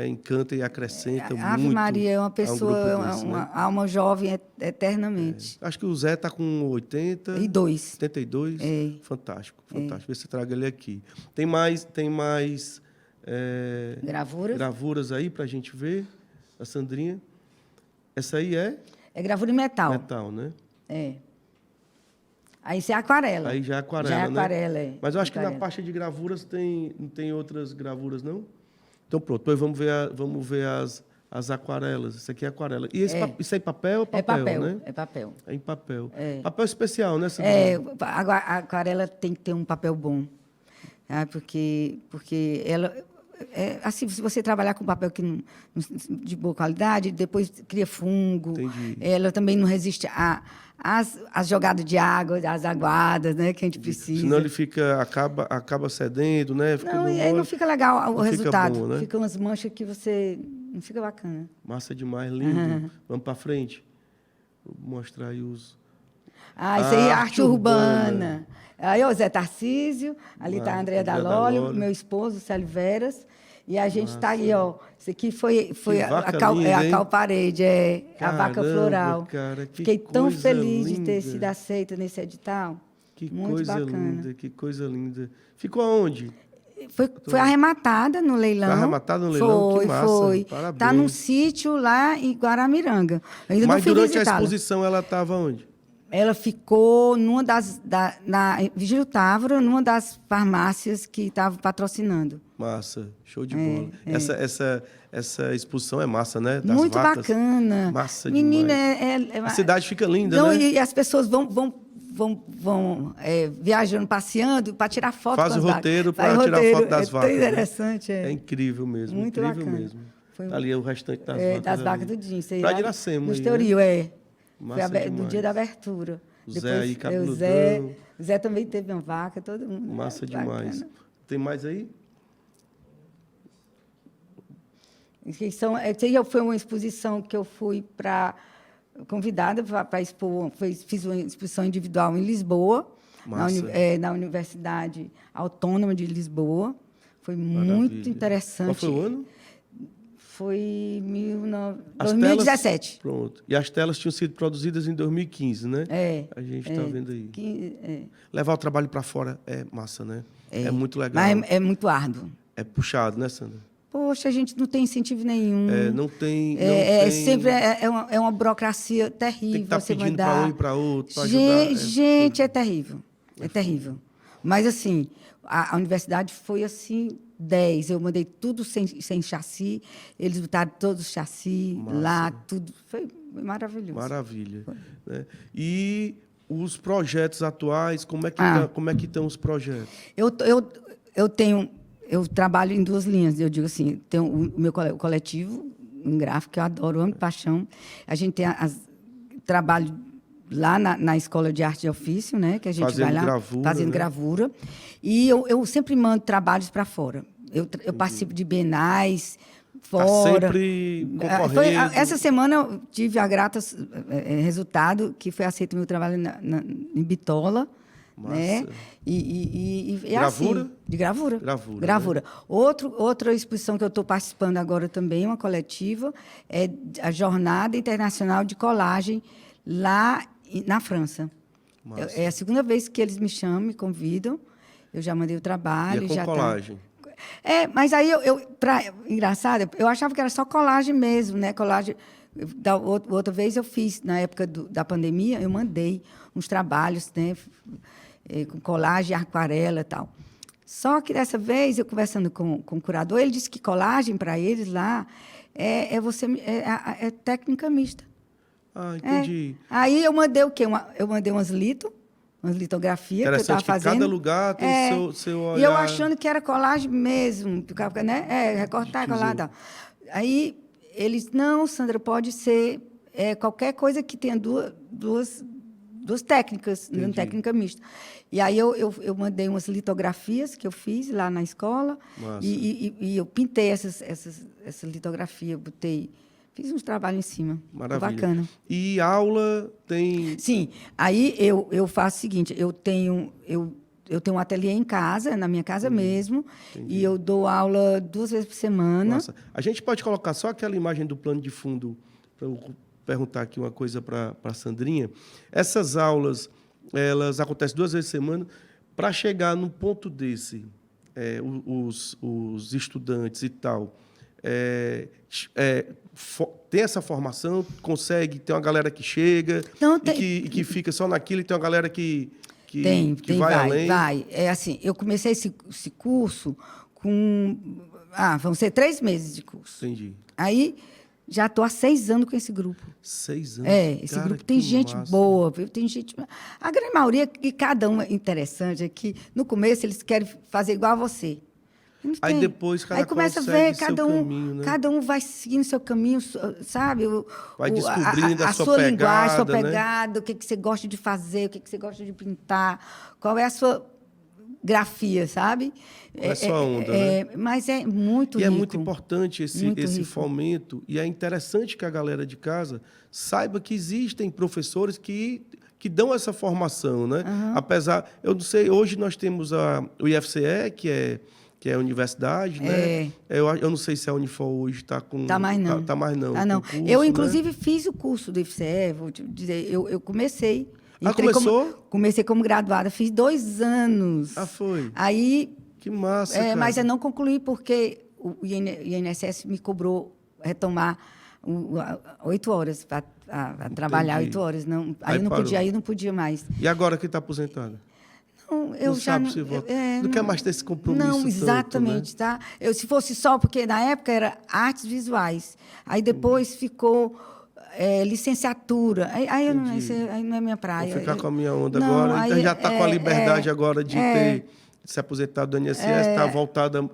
encanta e acrescenta muito. Ave Maria, é uma pessoa, uma alma jovem eternamente. Acho que o Zé está com 82. Fantástico, fantástico. Vê se traga ele aqui. Tem mais gravuras aí para a gente ver, a Sandrinha. Essa aí é gravura em metal. Metal, né? Aí isso é aquarela. Aí já é aquarela, já é né? aquarela, Mas eu acho que na parte de gravuras não tem outras gravuras, não? Então, pronto. Depois vamos ver as aquarelas. Isso aqui é aquarela. E isso é em papel ou papel, né? É papel. É em papel. Papel especial, né, Sandrinha? A aquarela tem que ter um papel bom. Tá? Porque ela... assim, se você trabalhar com papel de boa qualidade, depois cria fungo. Entendi. Ela também não resiste às jogadas de água, às aguadas, né, que a gente precisa. Senão ele acaba cedendo, né? Não fica legal o resultado. Bom, né? Fica umas manchas que você... Não fica bacana. Massa demais, lindo. Vamos para frente. Vou mostrar aí os... isso aí é arte urbana. Aí o Zé Tarcísio, ali está a Andréa Dalólio, meu esposo, Célio Veras. E a gente está aí, ó. Isso aqui foi a calparede, a vaca floral. Cara, fiquei tão feliz de ter sido aceita nesse edital. Muito bacana. Que coisa linda. Ficou aonde? Foi arrematada no leilão. Foi arrematada no leilão? Que massa. Foi. Parabéns. Está num sítio lá em Guaramiranga. Ainda Mas não fui durante a exposição ela estava onde? Ela ficou na Vigílio Távora, numa das farmácias que estavam patrocinando. Massa, show de bola. Essa exposição é massa, né? Das muito vacas. Bacana. Massa Menina, demais. A cidade fica linda, né? E as pessoas vão viajando, passeando, para tirar foto Faz com as o roteiro para tirar foto das vacas. É tão interessante. É incrível mesmo. Muito incrível bacana. mesmo. Ali é o restante das vacas. Das vacas do Dinho. Para de Iracema. No Estoril, Massa no dia da abertura. O Zé aí, cabeludão. O Zé também teve uma vaca, todo mundo. Massa demais. Bacana. Tem mais aí? Foi uma exposição que eu fui convidada para expor. Fiz uma exposição individual em Lisboa, na Universidade Autônoma de Lisboa. Foi muito interessante. Qual foi o ano? Foi 2017. Pronto. E as telas tinham sido produzidas em 2015, né? A gente está vendo aí. Levar o trabalho para fora é massa, né? É muito legal. Mas é muito árduo. É puxado, né, Sandra? Poxa, a gente não tem incentivo nenhum. Não tem... Sempre é uma burocracia terrível. Tem que estar pedindo para um e para outro, para ajudar. Gente, é terrível. É terrível. Mas, assim, a universidade foi, assim, 10. Eu mandei tudo sem chassi. Eles botaram todos os chassi lá, tudo. Foi maravilhoso. Maravilha. Né? E os projetos atuais, como é que estão os projetos? Eu trabalho em 2 linhas. Eu digo assim, tem o meu coletivo, um gráfico que eu adoro, amo de paixão. A gente tem trabalho lá na Escola de Arte e Ofício, né? Que a gente vai lá fazendo gravura. E eu sempre mando trabalhos para fora. Eu participo de bienais fora. Tá sempre concorrendo. Essa semana eu tive a grata resultado que foi aceito o meu trabalho em Bitola. Massa. Né? E gravura? Assim, de gravura. Gravura. Né? Outra exposição que eu estou participando agora também, uma coletiva, é a Jornada Internacional de Colagem, lá na França. É a segunda vez que eles me chamam, me convidam. Eu já mandei o trabalho. E é com colagem? Mas aí, engraçado, eu achava que era só colagem mesmo, né? Colagem. Outra vez eu fiz, na época da pandemia, eu mandei uns trabalhos, né? Com colagem, aquarela e tal. Só que dessa vez, eu conversando com o curador, ele disse que colagem, para eles lá, é técnica mista. Ah, entendi. Aí eu mandei o quê? Eu mandei umas litografias que eu estava fazendo. Cada lugar tem seu olhar. E eu achando que era colagem mesmo, né? Recortar e colar e tal. Aí eles, não, Sandra, pode ser qualquer coisa que tenha duas técnicas, uma técnica mista. E aí eu mandei umas litografias que eu fiz lá na escola e eu pintei essa litografia, fiz uns trabalhos em cima. Maravilha. Bacana. E aula tem... Sim. Aí eu faço o seguinte, eu tenho um ateliê em casa, na minha casa mesmo, e eu dou aula 2 vezes por semana. Nossa. A gente pode colocar só aquela imagem do plano de fundo, para eu perguntar aqui uma coisa para a Sandrinha. Essas aulas, elas acontecem 2 vezes por semana. Para chegar num ponto desse, os estudantes e tal, tem essa formação, consegue, tem uma galera que chega e que fica só naquilo, e tem uma galera que vai além. Vai. É assim, eu comecei esse curso com... vão ser 3 meses de curso. Entendi. Aí, já estou há 6 anos com esse grupo. 6 anos? Esse grupo tem gente boa, viu? Tem gente... A grande maioria, e cada um é interessante, é que no começo eles querem fazer igual a você. Aí depois aí começa a ver, caminho, né? cada um vai seguindo seu caminho, sabe? Vai descobrindo a sua linguagem, sua né? pegada, o que você gosta de fazer, o que você gosta de pintar, qual é a sua grafia, sabe? Qual é a sua onda, né? Mas é muito rico. E é muito importante esse fomento, e é interessante que a galera de casa saiba que existem professores que dão essa formação, né? Apesar, eu não sei, hoje nós temos o IFCE, que é a universidade, né? Eu não sei se a Unifor hoje está com... Está mais não. Está mais não. Não. Curso, eu, inclusive, fiz o curso do IFCE, vou te dizer, eu comecei. Começou? Comecei como graduada, fiz 2 anos. Foi? Aí... Que massa, cara. Mas eu não concluí porque o INSS me cobrou retomar 8 horas para trabalhar, 8 horas. Não, aí eu não podia mais. E agora que está aposentada? Não, eu não já sabe se volta. Não quer mais ter esse compromisso. Não, exatamente, tanto, né? Tá? Se fosse só, porque na época era artes visuais. Aí depois ficou licenciatura. Aí não é minha praia. Vou ficar com a minha onda agora. Então já está com a liberdade agora de ter se aposentado do INSS, está voltada...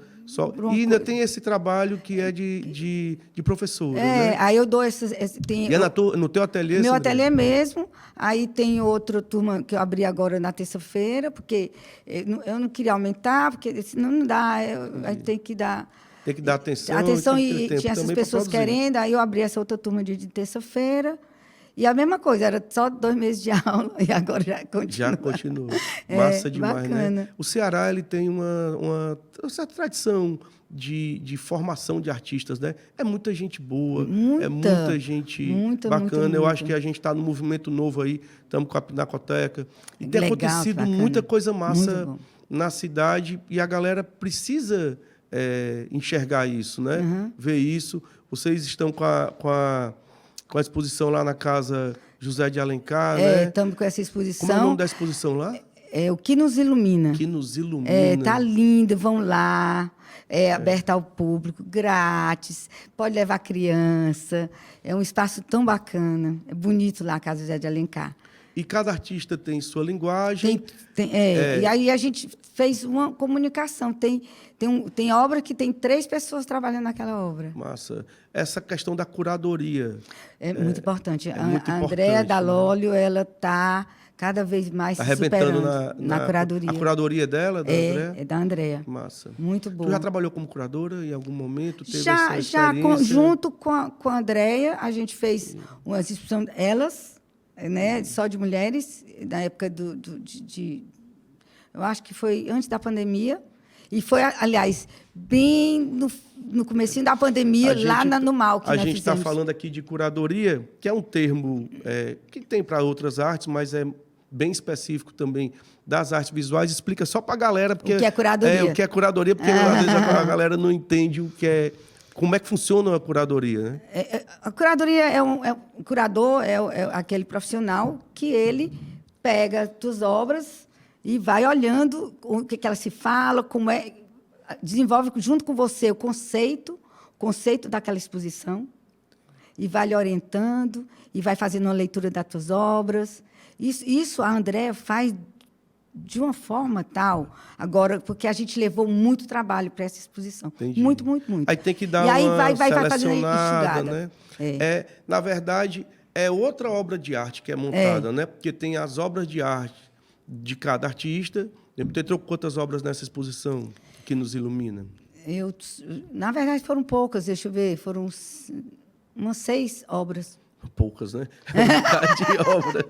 E ainda tem esse trabalho que é de professora, né? Aí eu dou E é no teu ateliê? Meu ateliê mesmo. Aí tem outra turma que eu abri agora na terça-feira, porque eu não queria aumentar, porque senão não dá. A gente tem que dar... Tem que dar atenção. Atenção, e tinha essas pessoas querendo, aí eu abri essa outra turma de terça-feira. E a mesma coisa, era só 2 meses de aula e agora já continua. Já continua. Massa demais, bacana. Né? O Ceará ele tem uma certa tradição de formação de artistas, né? É muita gente boa, é muita gente bacana. Eu acho que a gente está num movimento novo aí, estamos com a Pinacoteca. E tem acontecido bacana. Muita coisa massa na cidade e a galera precisa enxergar isso, né? Ver isso. Vocês estão com a exposição lá na Casa José de Alencar, né? Estamos com essa exposição. Como é o nome da exposição lá? O que nos ilumina. Que nos ilumina. Tá lindo, vão lá. É aberto ao público, grátis, pode levar criança. É um espaço tão bacana. É bonito lá a Casa José de Alencar. E cada artista tem sua linguagem. E aí a gente fez uma comunicação. Tem obra que tem 3 pessoas trabalhando naquela obra. Massa. Essa questão da curadoria. É muito importante. Muito a importante, Andréa né? Dalólio, ela está cada vez mais se Arrebentando superando na curadoria. A curadoria dela, da Andréa? É da Andréa. Massa. Muito boa. Tu já trabalhou como curadora em algum momento? Teve Já, essa já experiência? junto com a Andréa, a gente fez uma exposição, elas, né, só de mulheres, na época eu acho que foi antes da pandemia, e foi, aliás, bem no comecinho da pandemia, lá no MAU, que a nós gente está fizemos. falando aqui de curadoria, que é um termo que tem para outras artes, mas é bem específico também das artes visuais. Explica só para a galera porque o que é curadoria. O que é curadoria, porque às vezes a galera não entende o que é, como é que funciona a curadoria, né? A curadoria o curador é aquele profissional que ele pega tuas obras e vai olhando o que ela se fala, como é, desenvolve junto com você o conceito daquela exposição e vai lhe orientando e vai fazendo uma leitura das tuas obras. Isso a Andréa faz de uma forma tal, agora, porque a gente levou muito trabalho para essa exposição. Entendi. Muito, muito, muito. Aí tem que dar e aí uma vai fazendo selecionada, enxugada. né? Na verdade, é outra obra de arte que é montada, né? Porque tem as obras de arte de cada artista. Você entrou quantas obras nessa exposição que nos ilumina? Na verdade, foram poucas, deixa eu ver, foram umas 6 obras. Poucas, né? De obra.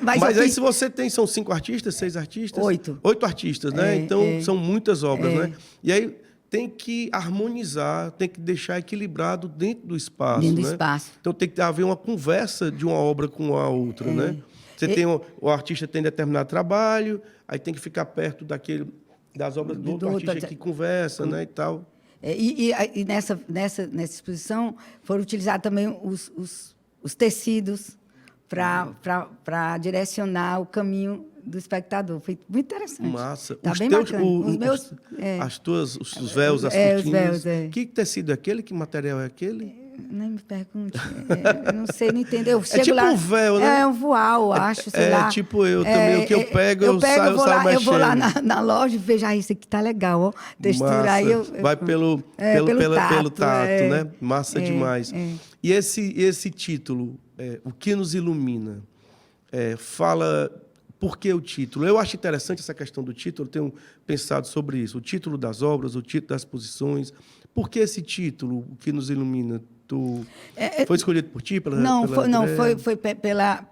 Mas aí, se você tem, são 5 artistas, 6 artistas? 8. 8 artistas, né? Então, são muitas obras, né? E aí, tem que harmonizar, tem que deixar equilibrado dentro do espaço, dentro do né? espaço. Então, tem que haver uma conversa de uma obra com a outra, né? Você tem o artista tem determinado trabalho, aí tem que ficar perto das obras do outro artista que conversa, né? E tal. E nessa exposição foram utilizados também os tecidos para direcionar o caminho do espectador. Foi muito interessante. Massa. Tá bem bacana. Os véus, as cortinas. Os véus, Que tecido é aquele? Que material é aquele? Nem me pergunte. Eu não sei, não entendeu. É tipo lá, um véu, né? É um voal, acho, sei lá. Tipo eu também. O que eu pego, eu saio mexendo. Eu vou lá na loja e vejo, isso aqui tá legal, ó. Textura. Aí vai pelo tato, né? Massa demais. E esse título, O que nos ilumina, fala... Por que o título? Eu acho interessante essa questão do título, eu tenho pensado sobre isso. O título das obras, o título das exposições. Por que esse título, O que nos ilumina? Foi escolhido por ti? Foi pela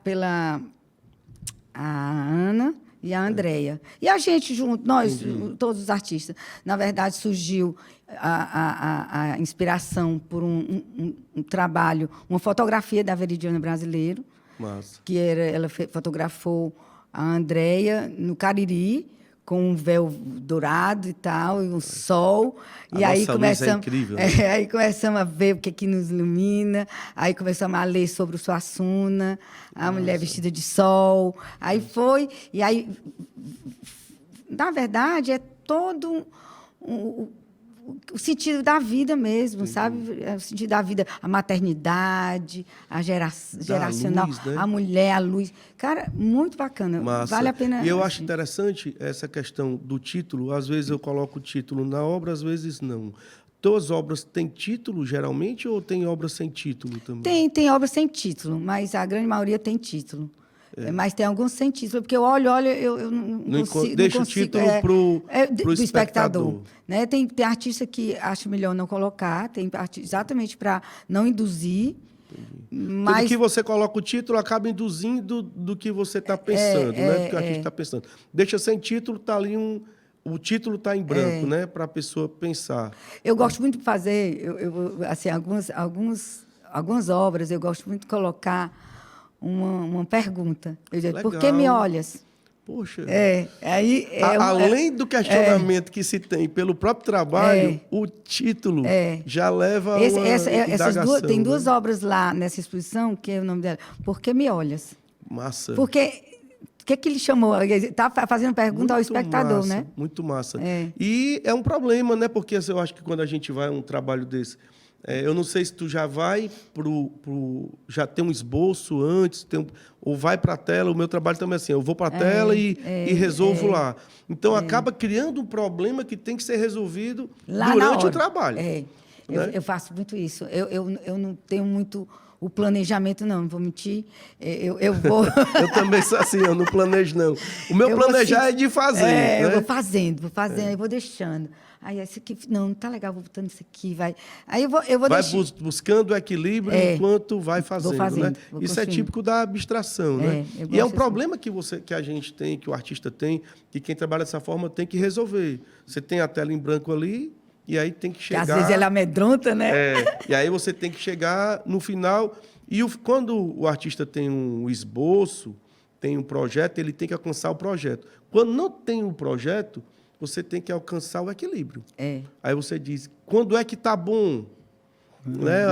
a Ana e a Andréa. E a gente junto, nós, todos os artistas. Na verdade, surgiu a inspiração por um trabalho, uma fotografia da Veridiana Brasileiro. Massa. Que ela fotografou a Andréa no Cariri, com um véu dourado e tal, e um sol. E aí começamos, incrível, né? Aí começamos a ver o que nos ilumina, aí começamos a ler sobre o Suassuna, a mulher vestida de sol. Aí foi, e aí, na verdade, é todo o sentido da vida mesmo, sabe? É o sentido da vida, a maternidade, a geracional, luz, né? a mulher, a luz. Cara, muito bacana. Massa. Vale a pena. E eu acho interessante essa questão do título. Às vezes eu coloco o título na obra, às vezes não. Tuas obras têm título, geralmente, ou tem obras sem título também? Tem obras sem título, mas a grande maioria tem título. Mas tem alguns sem título, porque eu olho, eu não consigo... Deixa o título para o espectador. Né? Tem artista que acho melhor não colocar, tem exatamente para não induzir. Mas... Tudo que você coloca o título acaba induzindo do que você está pensando, né? Do que o artista está pensando. Deixa sem título, está ali o título está em branco, né? Para a pessoa pensar. Eu gosto muito de fazer, assim, algumas obras, eu gosto muito de colocar uma pergunta. Eu digo, por que me olhas? Poxa. Além do questionamento que se tem pelo próprio trabalho, o título já leva a uma indagação. Tem 2 obras lá nessa exposição, que é o nome dela, Por que me olhas? Massa. Porque que ele chamou? Ele está fazendo pergunta ao espectador, massa, né? Muito massa. É. E é um problema, né? Porque eu acho que quando a gente vai a um trabalho desse, eu não sei se tu já vai já tem um esboço antes, ou vai para a tela. O meu trabalho também é assim, eu vou para a tela e resolvo lá. Então, acaba criando um problema que tem que ser resolvido Lá durante o trabalho. Né? Eu faço muito isso. Eu não tenho muito o planejamento, não vou mentir. Eu vou... Eu também sou assim, eu não planejo, não. O meu planejar é de fazer. Né? Eu vou fazendo, eu vou deixando. Aí, esse aqui, não está legal, vou botando isso aqui, vai. Aí eu vou vai buscando o equilíbrio enquanto vai fazendo. Né? Isso é típico da abstração. Né? E é um problema que a gente tem, que o artista tem, que quem trabalha dessa forma tem que resolver. Você tem a tela em branco ali, e aí tem que chegar... Às vezes ela amedronta, né? E aí você tem que chegar no final... E quando o artista tem um esboço, tem um projeto, ele tem que alcançar o projeto. Quando não tem um projeto, você tem que alcançar o equilíbrio. Aí você diz, quando é que está bom? Né?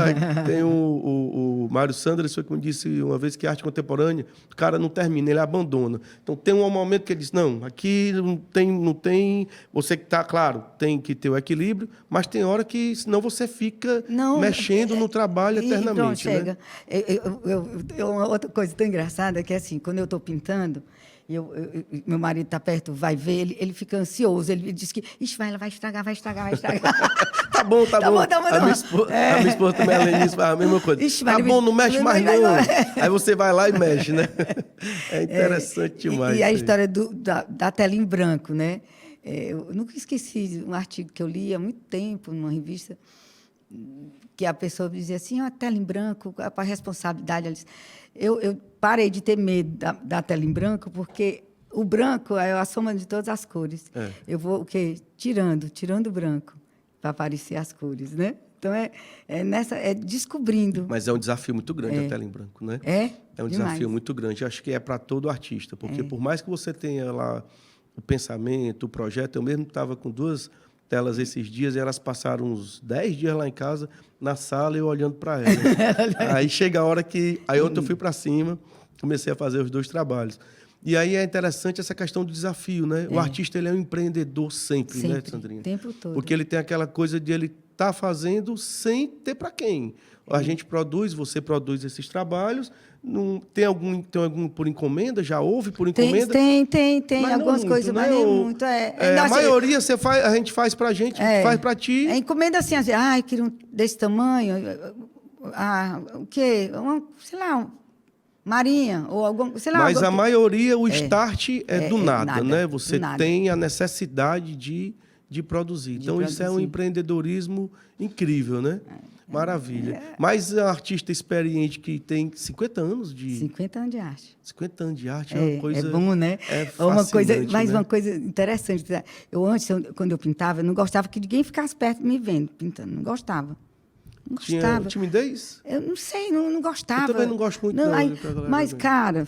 Tem o Mário Sanders, foi que me disse uma vez que arte contemporânea, o cara não termina, ele abandona. Então tem um momento que ele diz, não, aqui não tem, você que está, claro, tem que ter o equilíbrio, mas tem hora que senão você fica mexendo no trabalho eternamente. Pronto, chega. Né? Uma outra coisa tão engraçada é que assim, quando eu estou pintando, meu marido está perto, vai ver, ele fica ansioso, ele diz que vai estragar. Tá bom. A minha esposa também, a Lenice, fala a mesma coisa. Tá bom, não mexe mais não. Aí você vai lá e mexe, né? É interessante demais. E a história da tela em branco, né? Eu nunca esqueci um artigo que eu li há muito tempo, numa revista, que a pessoa dizia assim, a tela em branco, a responsabilidade. Eu parei de ter medo da tela em branco, porque o branco é a soma de todas as cores. Eu vou tirando o branco para aparecer as cores, né? Então, descobrindo. Mas é um desafio muito grande a tela em branco, né? É um desafio muito grande. Acho que é para todo artista, porque por mais que você tenha lá o pensamento, o projeto, eu mesmo estava com 2 telas esses dias, e elas passaram uns 10 dias lá em casa, na sala, eu olhando para elas. Aí chega a hora que... Aí ontem eu fui para cima, comecei a fazer os 2 trabalhos. E aí é interessante essa questão do desafio, né? O artista, ele é um empreendedor sempre, né, Sandrinha? O tempo todo. Porque ele tem aquela coisa de ele estar fazendo sem ter para quem. A gente produz, você produz esses trabalhos. Tem algum por encomenda? Já houve por encomenda? Tem algumas coisas, mas nem muito. A maioria a gente faz para a gente, faz para ti. Encomenda assim, eu queria desse tamanho. O quê? Sei lá, marinha, ou algum, sei lá. Mas a maioria, o start é do nada, né? Você tem a necessidade de produzir. Então, isso é um empreendedorismo incrível, né? Maravilha. Mas um artista experiente que tem 50 anos de... 50 anos de arte. 50 anos de arte é uma coisa... É bom, né? Uma coisa interessante. Eu antes, quando eu pintava, eu não gostava que ninguém ficasse perto me vendo pintando. Não gostava. Não gostava. Tinha timidez? Eu não sei, não gostava. Eu também não gosto muito, mas, cara,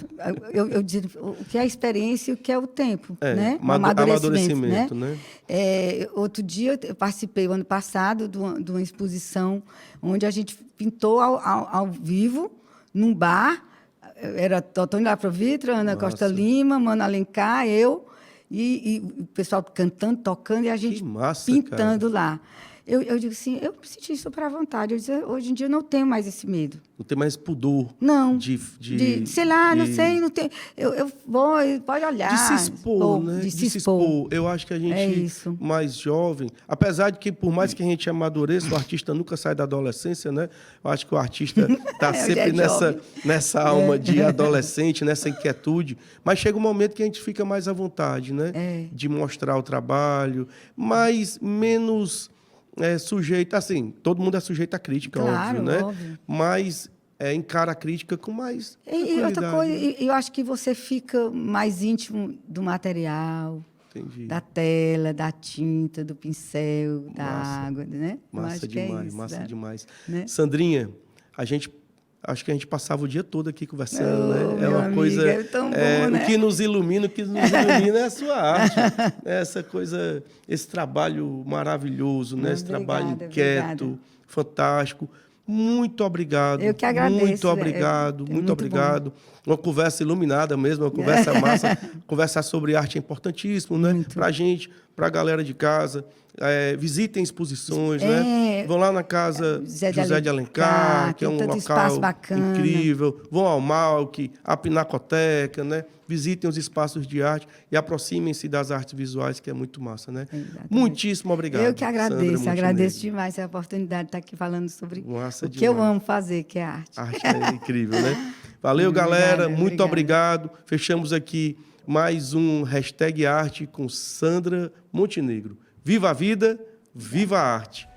eu digo, o que é a experiência e o que é o tempo, né? O amadurecimento, né? Outro dia, eu participei, ano passado, de uma exposição onde a gente pintou ao vivo, num bar. Era Totônio Laprovitra, Ana Costa Lima, Mano Alencar, eu, e o pessoal cantando, tocando, e a gente pintando lá. Eu digo assim, eu me senti super à vontade. Eu disse, hoje em dia eu não tenho mais esse medo. Não tem mais pudor. Não. Sei lá, não sei, não tem. Eu vou, pode olhar. De se expor, né? De se expor. Eu acho que a gente, mais jovem, apesar de que, por mais que a gente amadureça, o artista nunca sai da adolescência, né? Eu acho que o artista está sempre nessa alma de adolescente, nessa inquietude. Mas chega um momento que a gente fica mais à vontade, né? De mostrar o trabalho, mas menos... sujeito, assim, todo mundo é sujeito à crítica, claro, óbvio, né? Óbvio. Mas encara a crítica com mais E outra coisa, eu acho que você fica mais íntimo do material, da tela, da tinta, do pincel, da água, né? Massa demais, massa demais. Né? Sandrinha, acho que a gente passava o dia todo aqui conversando, né? É uma coisa... É tão bom, né? O que nos ilumina é a sua arte. Essa coisa, esse trabalho maravilhoso, né? Esse trabalho inquieto, fantástico. Muito obrigado. Eu que agradeço. Muito obrigado, muito muito obrigado. Uma conversa iluminada mesmo, uma conversa massa. Conversar sobre arte é importantíssimo, né? Para a gente, para a galera de casa. Visitem exposições, né? Vão lá na casa José de Alencar, que é um local incrível. Vão ao Malc, à Pinacoteca, né? Visitem os espaços de arte e aproximem-se das artes visuais, que é muito massa, né? Exatamente. Muitíssimo obrigado. Eu que agradeço, agradeço demais a oportunidade de estar aqui falando sobre o que eu amo fazer, que é a arte. A arte é incrível, né? Valeu, galera. Muito obrigado. Fechamos aqui mais um #Arte com Sandra Montenegro. Viva a vida, viva a arte.